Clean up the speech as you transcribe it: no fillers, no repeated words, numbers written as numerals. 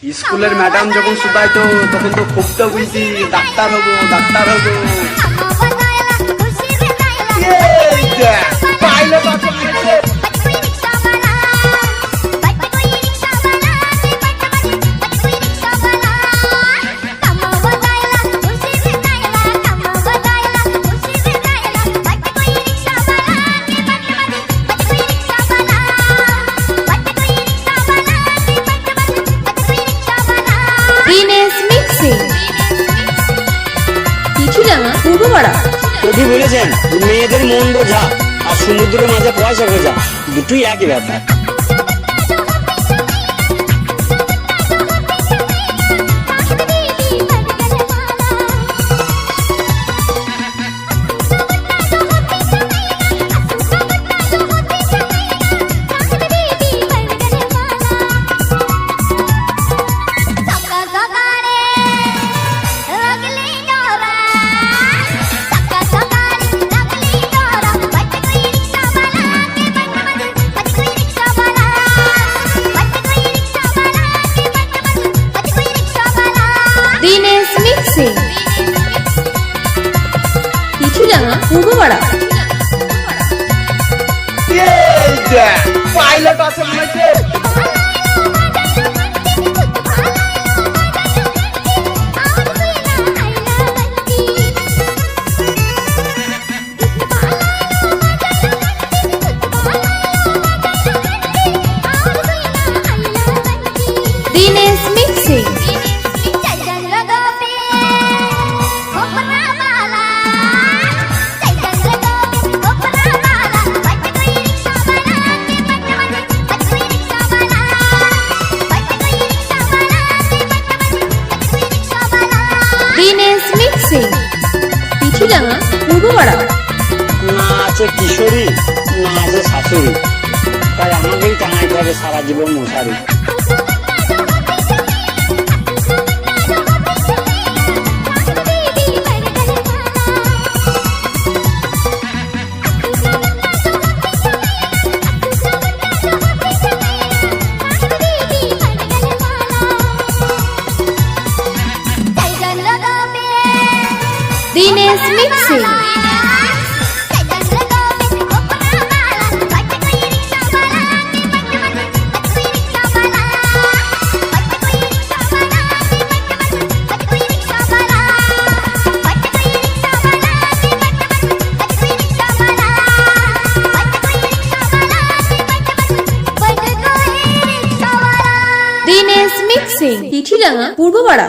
স্কুলের ম্যাডাম যখন শুধাইতো তখন তো খুব তো বুঝছি ডাক্তার হবো ডাক্তার হবো। পাইলট আছে বলেছে। কবি বলেছেন মেয়েদের মন বোঝা আর সমুদ্রের মাঝে পয়সা খোঁজা দুটোই একই ব্যাপার। পাইলট আছে বলেছে। না আছে কিশোরী না আছে শাশুড়ি, তাই আমাকেই টাঙাইতে হবে সারা জীবন মশারি। চিঠিডাঙ্গা পূর্বপাড়া।